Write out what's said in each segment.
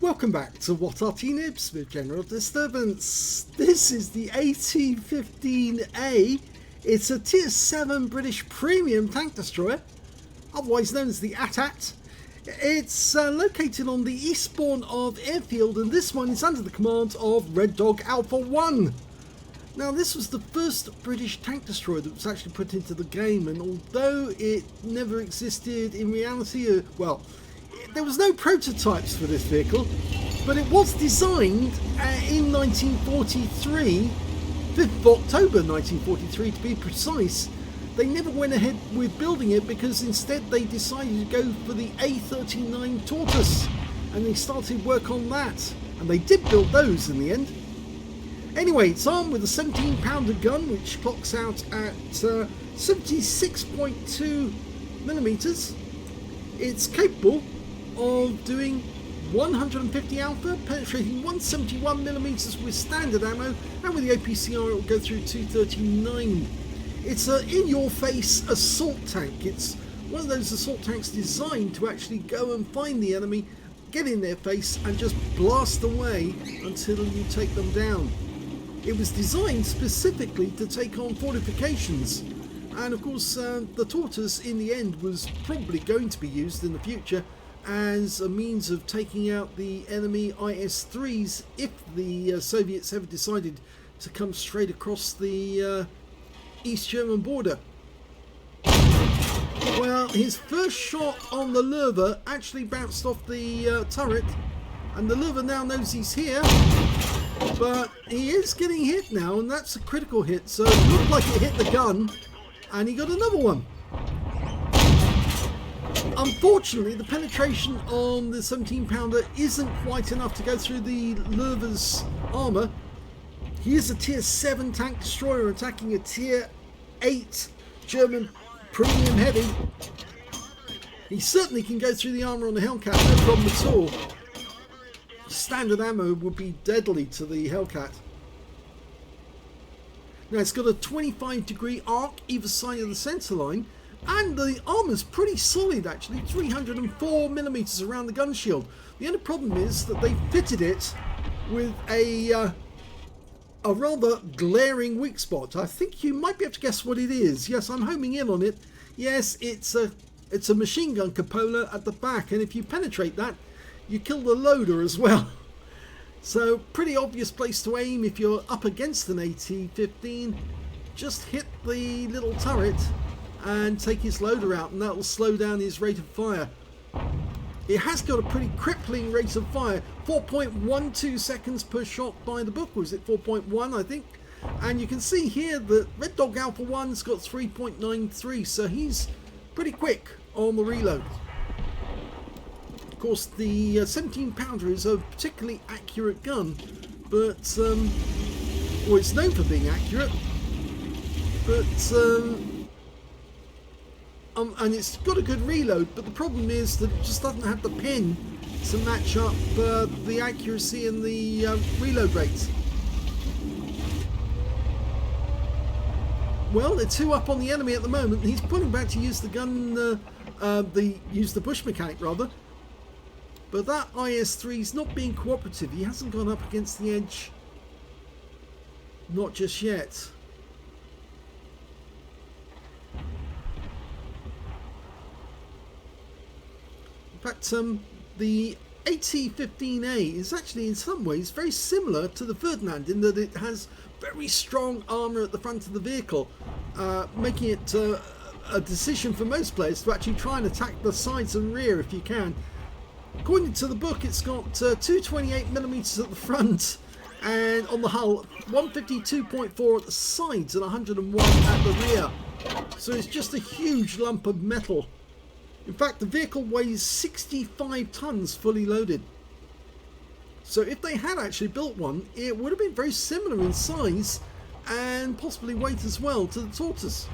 Welcome back to What Arty Noobs with General Disturbance. This is the AT-15A. It's a Tier 7 British premium tank destroyer, otherwise known as the AT-AT. It's located on the eastbourne of Airfield, and this one is under the command of Red Dog Alpha 1. Now, this was the first British tank destroyer that was actually put into the game, and although it never existed in reality, there was no prototypes for this vehicle, but it was designed in 1943, 5th of October 1943 to be precise. They never went ahead with building it because instead they decided to go for the A39 Tortoise, and they started work on that, and they did build those in the end. Anyway, it's armed with a 17-pounder gun which clocks out at 76.2 millimeters. It's capable of doing 150 alpha, penetrating 171 millimeters with standard ammo, and with the APCR it will go through 239. It's an in-your-face assault tank. It's one of those assault tanks designed to actually go and find the enemy, get in their face and just blast away until you take them down. It was designed specifically to take on fortifications, and of course the Tortoise in the end was probably going to be used in the future as a means of taking out the enemy IS-3s if the Soviets ever decided to come straight across the East German border. Well, his first shot on the Lurva actually bounced off the turret, and the Lurva now knows he's here, but he is getting hit now, and that's a critical hit, so it looked like it hit the gun, and he got another one. Unfortunately, the penetration on the 17-pounder isn't quite enough to go through the Lurva's armour. He is a Tier 7 tank destroyer attacking a Tier 8 German premium heavy. He certainly can go through the armour on the Hellcat, no problem at all. Standard ammo would be deadly to the Hellcat. Now, it's got a 25-degree arc either side of the centre line, and the armour's pretty solid actually, 304 millimeters around the gun shield. The only problem is that they fitted it with a rather glaring weak spot. I think you might be able to guess what it is. Yes, I'm homing in on it. Yes, it's a machine gun cupola at the back, and if you penetrate that, you kill the loader as well. So pretty obvious place to aim if you're up against an AT-15. Just hit the little turret and take his loader out, and that will slow down his rate of fire. It has got a pretty crippling rate of fire, 4.12 seconds per shot by the book. Was it 4.1, I think? And you can see here that Red Dog Alpha 1's got 3.93, so he's pretty quick on the reload. Of course, the 17-pounder is a particularly accurate gun, but it's known for being accurate, but and it's got a good reload, but the problem is that it just doesn't have the pin to match up the accuracy and the reload rates. Well, they're two up on the enemy at the moment. He's pulling back to use the gun, use the bush mechanic rather. But that IS-3 is not being cooperative. He hasn't gone up against the edge. Not just yet. In fact, the AT-15A is actually in some ways very similar to the Ferdinand in that it has very strong armour at the front of the vehicle, making it a decision for most players to actually try and attack the sides and rear if you can. According to the book, it's got 228 millimeters at the front and on the hull, 152.4 at the sides and 101 at the rear. So it's just a huge lump of metal. In fact, the vehicle weighs 65 tons fully loaded. So if they had actually built one, it would have been very similar in size and possibly weight as well to the Tortoise.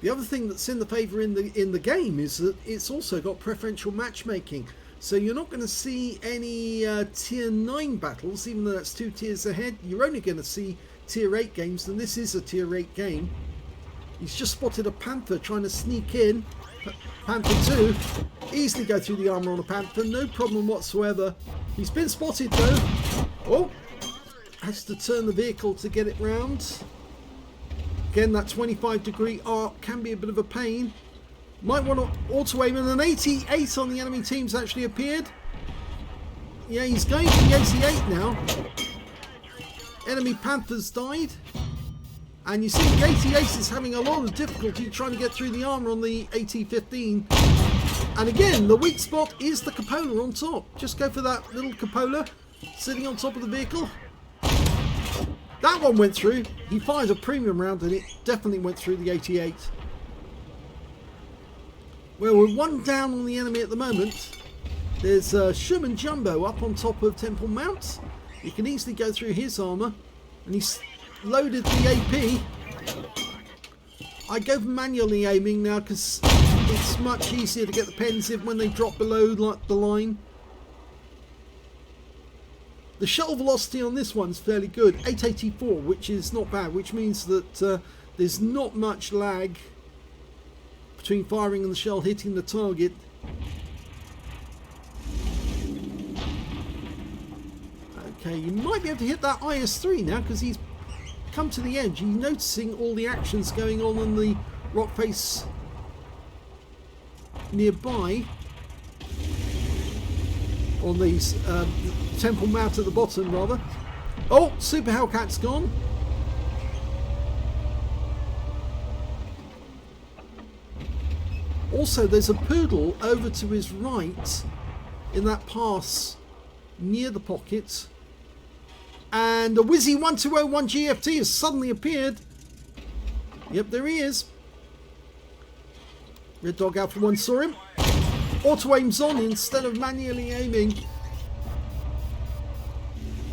The other thing that's in the favour in the game is that it's also got preferential matchmaking. So you're not going to see any tier 9 battles, even though that's 2 tiers ahead. You're only going to see tier 8 games, and this is a tier 8 game. He's just spotted a Panther trying to sneak in. Panther 2, easily go through the armour on a Panther, no problem whatsoever. He's been spotted though. Oh, has to turn the vehicle to get it round. Again, that 25-degree arc can be a bit of a pain. Might want to auto-aim, and an 88 on the enemy team's actually appeared. Yeah, he's going for the 88 now. Enemy Panthers died. And you see the 88 is having a lot of difficulty trying to get through the armour on the AT-15. And again, the weak spot is the cupola on top. Just go for that little cupola sitting on top of the vehicle. That one went through. He fired a premium round and it definitely went through the 88. Well, we're one down on the enemy at the moment. There's Sherman Jumbo up on top of Temple Mount. You can easily go through his armour. And he's loaded the AP. I go for manually aiming now because it's much easier to get the pens in when they drop below like the line. The shell velocity on this one's fairly good, 884, which is not bad, which means that there's not much lag between firing and the shell hitting the target. Okay, you might be able to hit that IS-3 now because he's come to the edge. He's noticing all the actions going on in the rock face nearby. On these Temple Mount at the bottom, rather. Oh, Super Hellcat's gone. Also, there's a Poodle over to his right in that pass near the pocket. And a Wizzy 1201 GFT has suddenly appeared. Yep, there he is. Red Dog Alpha 1 saw him. Auto aims on instead of manually aiming.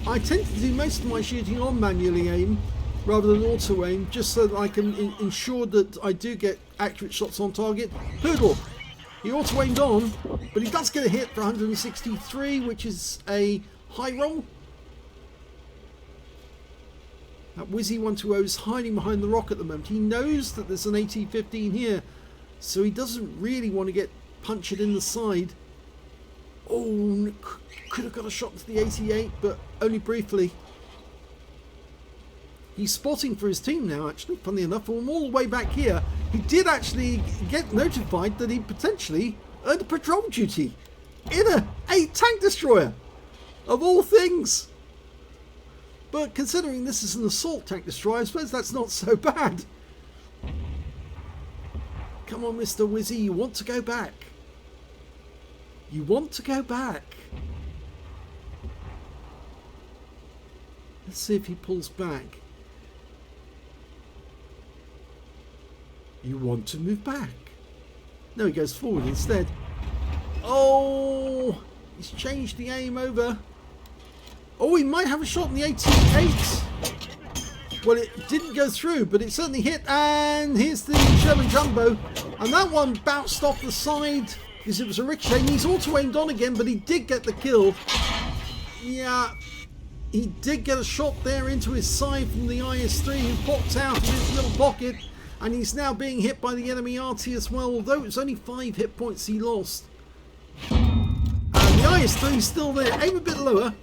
I tend to do most of my shooting on manually aim rather than auto aim, just so that I can ensure that I do get accurate shots on target. Poodle, he auto aimed on, but he does get a hit for 163, which is a high roll. That Wizzy 120 is hiding behind the rock at the moment. He knows that there's an AT-15 here, so he doesn't really want to get punctured in the side. Oh, could have got a shot to the 88, but only briefly. He's spotting for his team now, actually, funnily enough. From all the way back here, he did actually get notified that he potentially earned a patrol duty in a tank destroyer, of all things. But considering this is an assault tank destroyer, I suppose that's not so bad. Come on, Mr. Wizzy, you want to go back. You want to go back. Let's see if he pulls back. You want to move back. No, he goes forward instead. Oh, he's changed the aim over. Oh, he might have a shot in the 88. Well, it didn't go through, but it certainly hit. And here's the Sherman Jumbo. And that one bounced off the side because it was a ricochet. And he's auto-aimed on again, but he did get the kill. Yeah, he did get a shot there into his side from the IS-3, who popped out of his little pocket. And he's now being hit by the enemy Arty as well, although it was only 5 hit points he lost. And the IS-3 is still there. Aim a bit lower.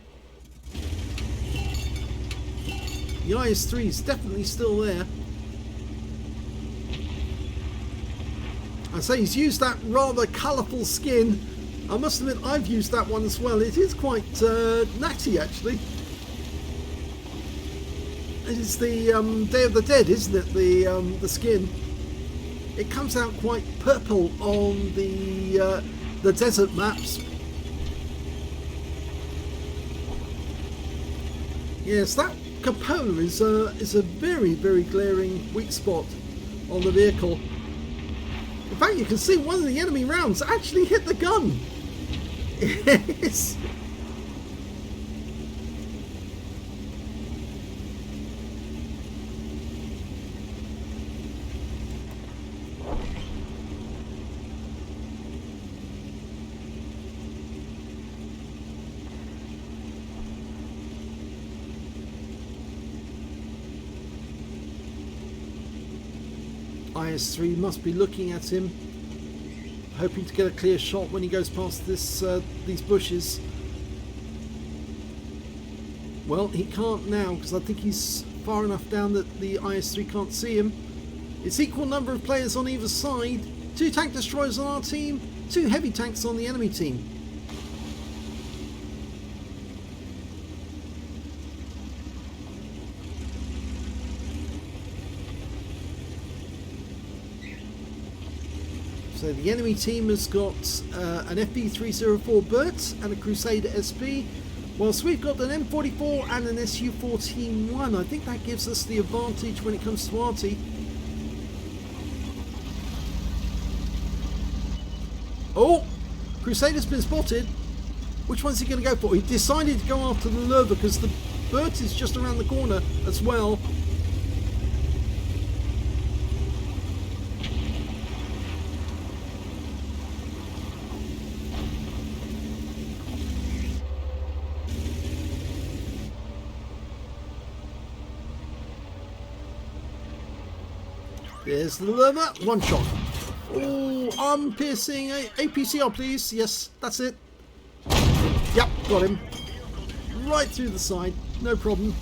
The IS-3 is definitely still there. I say he's used that rather colourful skin. I must admit I've used that one as well. It is quite natty, actually. It is the Day of the Dead, isn't it? The skin. It comes out quite purple on the desert maps. Yes, that cupola is a very, very glaring weak spot on the vehicle. In fact, you can see one of the enemy rounds actually hit the gun. Yes. IS-3 must be looking at him, hoping to get a clear shot when he goes past this these bushes. Well, he can't now because I think he's far enough down that the IS-3 can't see him. It's equal number of players on either side. 2 tank destroyers on our team, 2 heavy tanks on the enemy team. So the enemy team has got an FB304 Burt and a Crusader SP, whilst we've got an M44 and an SU-14-1. I think that gives us the advantage when it comes to Arty. Oh! Crusader's been spotted. Which one's he going to go for? He decided to go after the Lurva because the Burt is just around the corner as well. There's the Lurva. One shot. Oh, arm piercing. APCR, please. Yes, that's it. Yep, got him. Right through the side. No problem.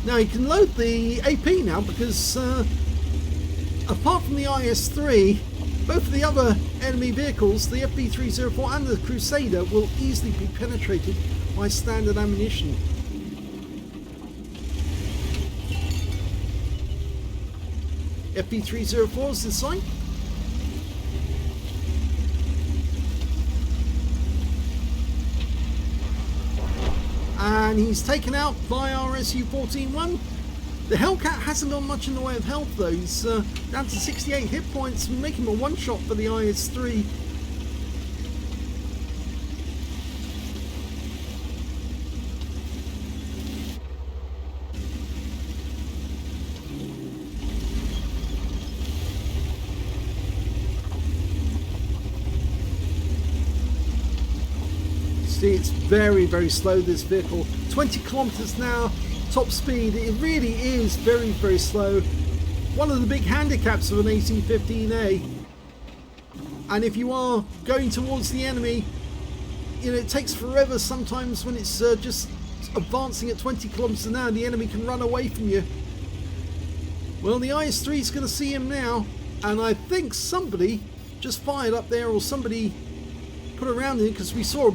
Now he can load the AP now because apart from the IS-3, both of the other enemy vehicles, the FB304 and the Crusader, will easily be penetrated by standard ammunition. FB304 is this side. And he's taken out by our SU-14-1. The Hellcat hasn't got much in the way of health though. He's down to 68 hit points, making him a one-shot for the IS-3. See, it's very, very slow, this vehicle. 20 kilometers now, top speed. It really is very, very slow. One of the big handicaps of an 1815A. And if you are going towards the enemy, you know, it takes forever sometimes when it's just advancing at 20 kilometers an hour. The enemy can run away from you. Well, the IS-3 is going to see him now. And I think somebody just fired up there, or somebody put around him, because we saw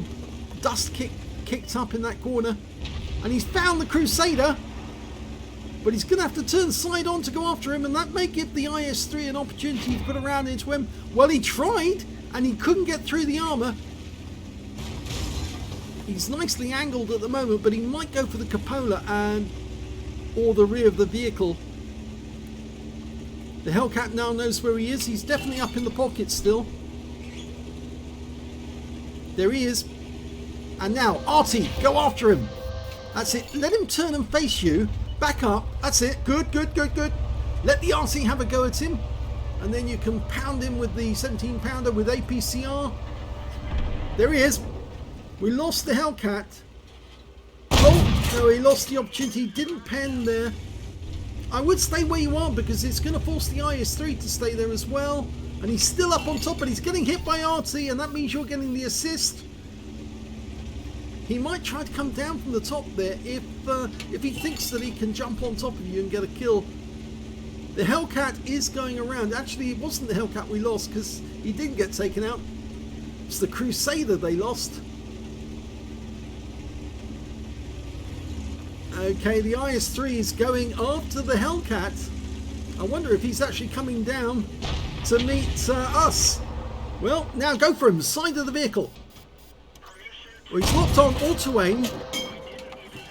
dust kicked up in that corner, and he's found the Crusader, but he's going to have to turn side on to go after him, and that may give the IS-3 an opportunity to put a round into him. Well, he tried and he couldn't get through the armour. He's nicely angled at the moment, but he might go for the cupola and or the rear of the vehicle. The Hellcat now knows where he is. He's definitely up in the pocket still. There he is. And now, Arty, go after him. That's it. Let him turn and face you. Back up. That's it. Good, good, good, good. Let the Arty have a go at him. And then you can pound him with the 17-pounder with APCR. There he is. We lost the Hellcat. Oh, no, he lost the opportunity. He didn't pen there. I would stay where you are because it's going to force the IS-3 to stay there as well. And he's still up on top, but he's getting hit by Arty, and that means you're getting the assist. He might try to come down from the top there if he thinks that he can jump on top of you and get a kill. The Hellcat is going around. Actually, it wasn't the Hellcat we lost because he didn't get taken out. It's the Crusader they lost. Okay, the IS-3 is going after the Hellcat. I wonder if he's actually coming down to meet us. Well, now go for him. Side of the vehicle. Well, he's locked on auto aim,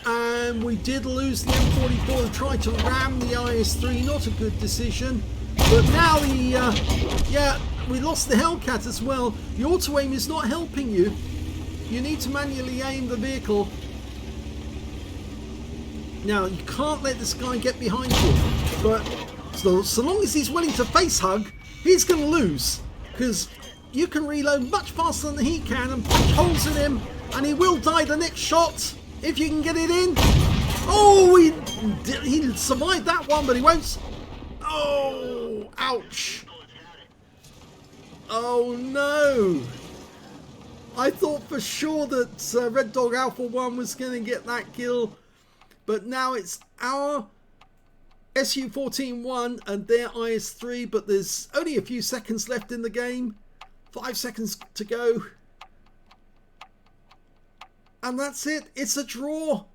and we did lose the M44 and tried to ram the IS-3. Not a good decision. But now we lost the Hellcat as well. The auto aim is not helping you. You need to manually aim the vehicle. Now, you can't let this guy get behind you. But so long as he's willing to face hug, he's going to lose. Because you can reload much faster than he can and punch holes in him. And he will die the next shot if you can get it in. Oh, he survived that one, but he won't. Oh, ouch. Oh no. I thought for sure that Red Dog Alpha 1 was going to get that kill. But now it's our SU-14-1 and their IS-3. But there's only a few seconds left in the game. 5 seconds to go. And that's it. It's a draw.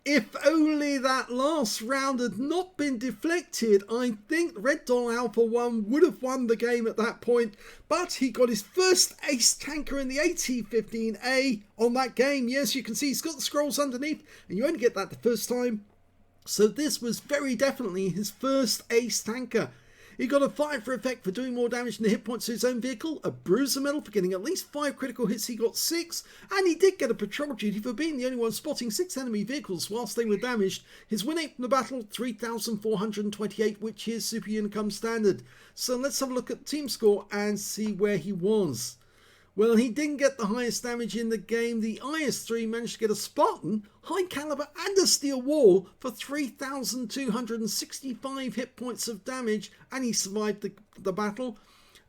If only that last round had not been deflected, I think Red Dog Alpha 1 would have won the game at that point. But he got his first ace tanker in the AT-15A on that game. Yes, you can see he's got the scrolls underneath, and you only get that the first time. So this was very definitely his first ace tanker. He got a 5 for effect for doing more damage than the hit points to his own vehicle, a bruiser medal for getting at least 5 critical hits, he got 6, and he did get a patrol duty for being the only one spotting 6 enemy vehicles whilst they were damaged. His win rate from the battle, 3,428, which is Super Unicum standard. So let's have a look at team score and see where he was. Well, he didn't get the highest damage in the game. The IS-3 managed to get a Spartan, high caliber and a steel wall for 3,265 hit points of damage, and he survived the battle.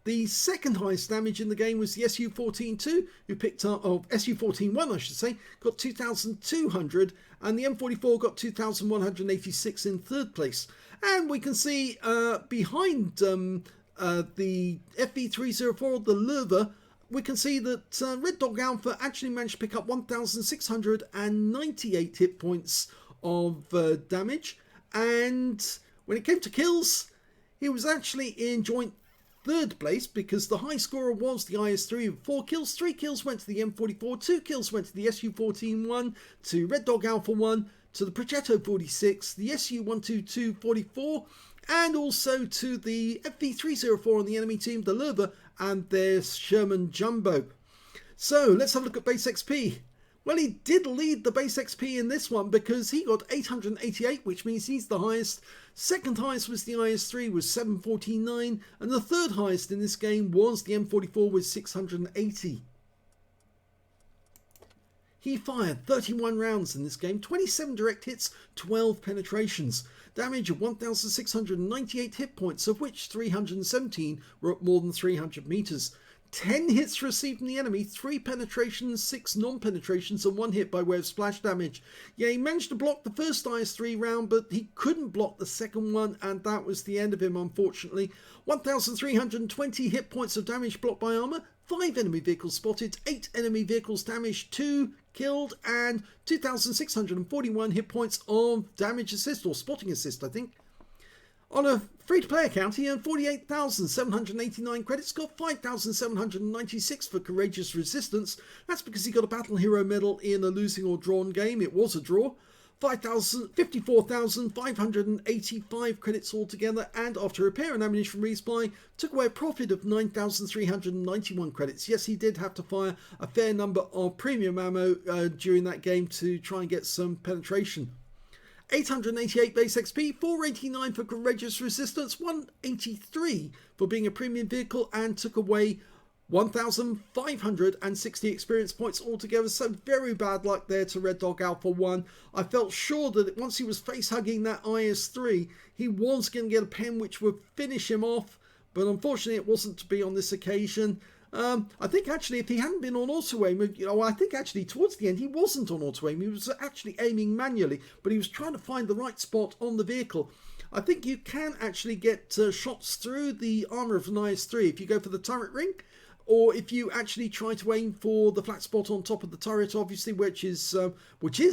The second highest damage in the game was the SU-14-2, who picked up, SU-14-1 I should say, got 2,200, and the M44 got 2,186 in third place. And we can see behind the FV304, the Lurva, we can see that Red Dog Alpha actually managed to pick up 1,698 hit points of damage. And when it came to kills, he was actually in joint third place because the high scorer was the IS-3 with 4 kills. 3 kills went to the M44, 2 kills went to the SU-14-1, to Red Dog Alpha 1, to the Progetto 46, the SU-122-44, and also to the FV304 on the enemy team, the Lurva, and their Sherman Jumbo. So let's have a look at base XP. Well, he did lead the base XP in this one because he got 888, which means he's the highest. Second highest was the IS-3 with 749, and the third highest in this game was the M44 with 680. He fired 31 rounds in this game, 27 direct hits, 12 penetrations. Damage of 1,698 hit points, of which 317 were at more than 300 meters. 10 hits received from the enemy, 3 penetrations, 6 non-penetrations, and 1 hit by way of splash damage. Yeah, he managed to block the first IS-3 round, but he couldn't block the second one, and that was the end of him, unfortunately. 1,320 hit points of damage blocked by armor, 5 enemy vehicles spotted, 8 enemy vehicles damaged, 2 killed, and 2,641 hit points of damage assist, or spotting assist, I think. On a free-to-play account, he earned 48,789 credits, got 5,796 for Courageous Resistance. That's because he got a Battle Hero medal in a losing or drawn game. It was a draw. 54,585 credits altogether, and after repair and ammunition resupply, took away a profit of 9,391 credits. Yes, he did have to fire a fair number of premium ammo during that game to try and get some penetration. 888 base XP, 489 for Courageous Resistance, 183 for being a premium vehicle, and took away 1,560 experience points altogether. So very bad luck there to Red Dog Alpha 1. I felt sure that once he was face-hugging that IS-3, he was going to get a pen which would finish him off, but unfortunately it wasn't to be on this occasion. I think actually if he hadn't been on auto-aim, I think actually towards the end he wasn't on auto-aim. He was actually aiming manually, but he was trying to find the right spot on the vehicle. I think you can actually get shots through the armour of an IS-3 if you go for the turret ring, or if you actually try to aim for the flat spot on top of the turret, obviously, which is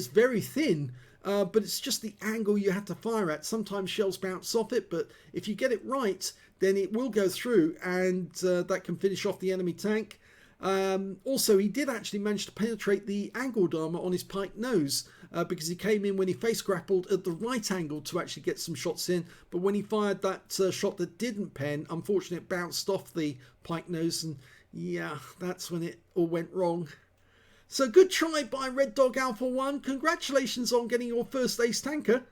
very thin, but it's just the angle you have to fire at. Sometimes shells bounce off it, but if you get it right, then it will go through, and that can finish off the enemy tank. Also, he did actually manage to penetrate the angled armour on his pike nose, because he came in when he face grappled at the right angle to actually get some shots in, but when he fired that shot that didn't pen, unfortunately it bounced off the pike nose, and yeah, that's when it all went wrong. So good try by Red Dog Alpha 1. Congratulations on getting your first ace tanker.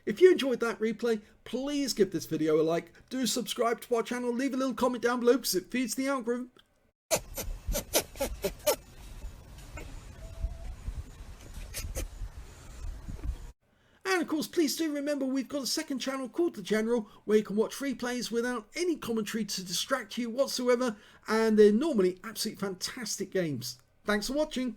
If you enjoyed that replay, please give this video a like. Do subscribe to our channel. Leave a little comment down below because it feeds the algorithm. course, please do remember we've got a second channel called The General where you can watch replays without any commentary to distract you whatsoever, and they're normally absolutely fantastic games. Thanks for watching.